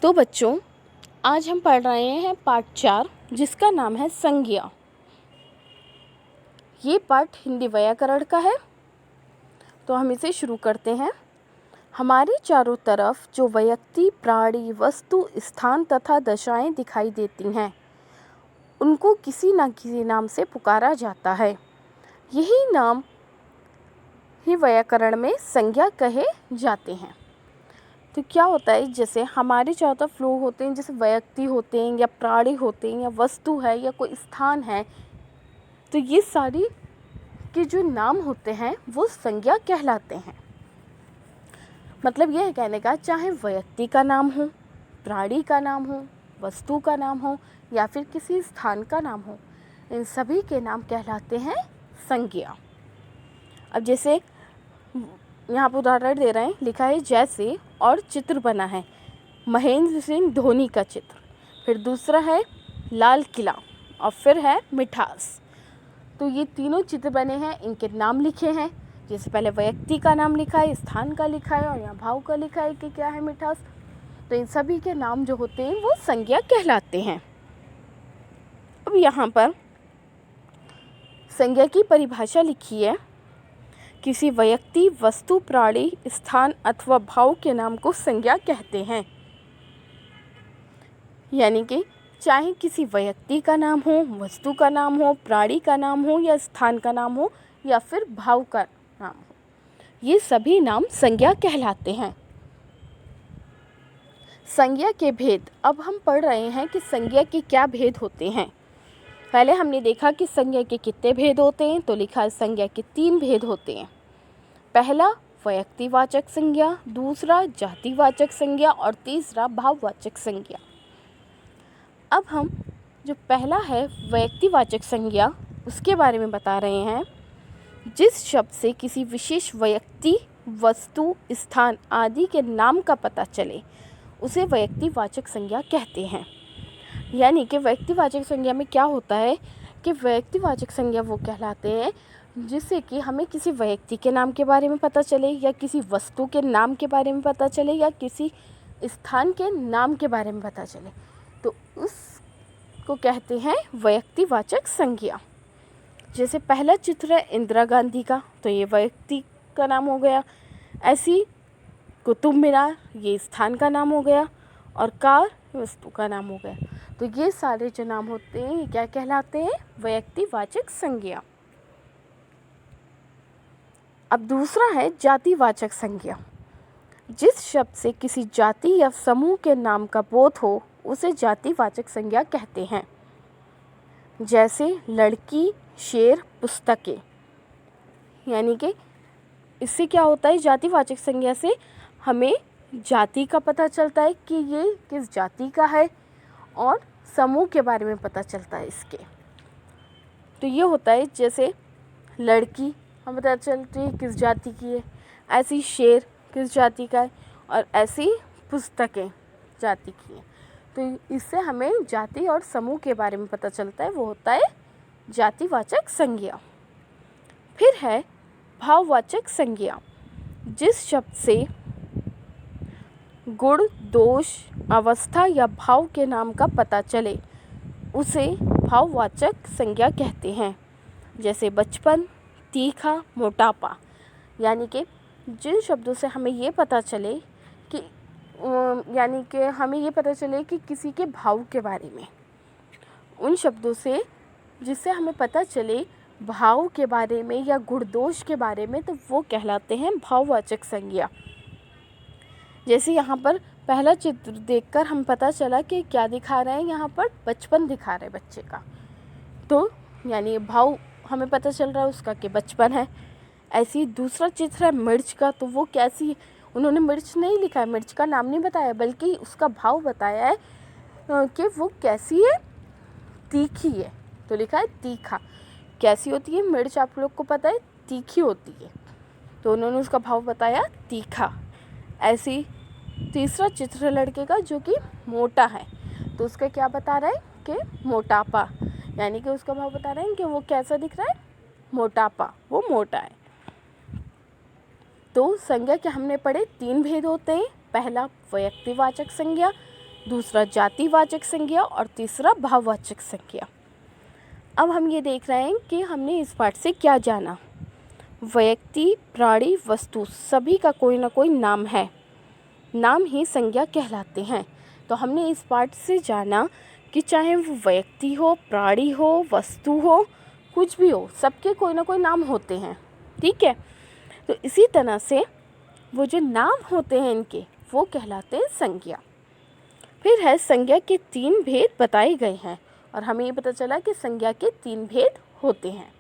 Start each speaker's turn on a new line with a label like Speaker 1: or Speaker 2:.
Speaker 1: तो बच्चों, आज हम पढ़ रहे हैं पाठ 4 जिसका नाम है संज्ञा। ये पाठ हिंदी व्याकरण का है, तो हम इसे शुरू करते हैं। हमारे चारों तरफ जो व्यक्ति, प्राणी, वस्तु, स्थान तथा दशाएं दिखाई देती हैं, उनको किसी न किसी नाम से पुकारा जाता है। यही नाम ही व्याकरण में संज्ञा कहे जाते हैं। तो क्या होता है, जैसे हमारे चारों तरफ लोग होते हैं, जैसे व्यक्ति होते हैं या प्राणी होते हैं या वस्तु है या कोई स्थान है, तो ये सारी के जो नाम होते हैं वो संज्ञा कहलाते हैं। मतलब यह कहने का, चाहे व्यक्ति का नाम हो, प्राणी का नाम हो, वस्तु का नाम हो या फिर किसी स्थान का नाम हो, इन सभी के नाम कहलाते हैं संज्ञा। अब जैसे यहाँ पर उदाहरण दे रहे हैं, लिखा है जैसे, और चित्र बना है महेंद्र सिंह धोनी का चित्र, फिर दूसरा है लाल किला और फिर है मिठास। तो ये तीनों चित्र बने हैं, इनके नाम लिखे हैं। जैसे पहले व्यक्ति का नाम लिखा है, स्थान का लिखा है और यहाँ भाव का लिखा है कि क्या है मिठास। तो इन सभी के नाम जो होते हैं वो संज्ञा कहलाते हैं। अब यहाँ पर संज्ञा की परिभाषा लिखी है। किसी व्यक्ति, वस्तु, प्राणी, स्थान अथवा भाव के नाम को संज्ञा कहते हैं। यानी कि चाहे किसी व्यक्ति का नाम हो, वस्तु का नाम हो, प्राणी का नाम हो या स्थान का नाम हो या फिर भाव का नाम हो, ये सभी नाम संज्ञा कहलाते हैं। संज्ञा के भेद। अब हम पढ़ रहे हैं कि संज्ञा के क्या भेद होते हैं। पहले हमने देखा कि संज्ञा के कितने भेद होते हैं, तो लिखा है संज्ञा के 3 भेद होते हैं। पहला व्यक्तिवाचक संज्ञा, दूसरा जातिवाचक संज्ञा और तीसरा भाववाचक संज्ञा। अब हम जो पहला है व्यक्तिवाचक संज्ञा, उसके बारे में बता रहे हैं। जिस शब्द से किसी विशेष व्यक्ति, वस्तु, स्थान आदि के नाम का पता चले, उसे व्यक्तिवाचक संज्ञा कहते हैं। यानी कि व्यक्तिवाचक संज्ञा में क्या होता है कि व्यक्तिवाचक संज्ञा वो कहलाते हैं जिससे कि हमें किसी व्यक्ति के नाम के बारे में पता चले या किसी वस्तु के नाम के बारे में पता चले या किसी स्थान के नाम के बारे में पता चले, तो उसको कहते हैं व्यक्तिवाचक संज्ञा। जैसे पहला चित्र है इंदिरा गांधी का, तो ये व्यक्ति का नाम हो गया। ऐसी कुतुब मीनार, ये स्थान का नाम हो गया, और कार वस्तु का नाम हो गया। तो ये सारे जो नाम होते हैं ये क्या कहलाते हैं? व्यक्तिवाचक संज्ञा। अब दूसरा है जातिवाचक संज्ञा। जिस शब्द से किसी जाति या समूह के नाम का बोध हो, उसे जातिवाचक संज्ञा कहते हैं। जैसे लड़की, शेर, पुस्तकें। यानी कि इससे क्या होता है, जातिवाचक संज्ञा से हमें जाति का पता चलता है कि ये किस जाति का है, और समूह के बारे में पता चलता है इसके। तो ये होता है, जैसे लड़की हम पता चलती है किस जाति की है, ऐसी शेर किस जाति का है, और ऐसी पुस्तकें जाति की हैं। तो इससे हमें जाति और समूह के बारे में पता चलता है, वो होता है जातिवाचक संज्ञा। फिर है भाववाचक संज्ञा। जिस शब्द से गुण, दोष, अवस्था या भाव के नाम का पता चले, उसे भाववाचक संज्ञा कहते हैं। जैसे बचपन, तीखा, मोटापा। यानी कि जिन शब्दों से हमें ये पता चले कि हमें ये पता चले कि किसी के भाव के बारे में, उन शब्दों से जिससे हमें पता चले भाव के बारे में या गुण दोष के बारे में, तो वो कहलाते हैं भाववाचक संज्ञा। जैसे यहाँ पर पहला चित्र देखकर हम पता चला कि क्या दिखा रहे हैं, यहाँ पर बचपन दिखा रहे हैं बच्चे का, तो यानी भाव हमें पता चल रहा है उसका कि बचपन है। ऐसी दूसरा चित्र है मिर्च का, तो वो कैसी, उन्होंने मिर्च नहीं लिखा है, मिर्च का नाम नहीं बताया, बल्कि उसका भाव बताया है कि वो कैसी है, तीखी है, तो लिखा है तीखा। कैसी होती है मिर्च, आप लोग को पता है तीखी होती है, तो उन्होंने उसका भाव बताया तीखा। ऐसी तीसरा चित्र लड़के का जो कि मोटा है, तो उसका क्या बता रहा है कि मोटापा, यानी कि उसका भाव बता रहे हैं कि वो कैसा दिख रहा है, मोटापा, वो मोटा है। तो संज्ञा के हमने पढ़े 3 भेद होते हैं। पहला व्यक्तिवाचक संज्ञा, दूसरा जातिवाचक संज्ञा और तीसरा भाववाचक संज्ञा। अब हम ये देख रहे हैं कि हमने इस पाठ से क्या जाना। व्यक्ति, प्राणी, वस्तु सभी का कोई ना कोई नाम है, नाम ही संज्ञा कहलाते हैं। तो हमने इस पाठ से जाना कि चाहे वो व्यक्ति हो, प्राणी हो, वस्तु हो, कुछ भी हो, सबके कोई ना कोई नाम होते हैं। ठीक है, तो इसी तरह से वो जो नाम होते हैं इनके, वो कहलाते हैं संज्ञा। फिर है संज्ञा के 3 भेद बताए गए हैं और हमें ये पता चला कि संज्ञा के 3 भेद होते हैं।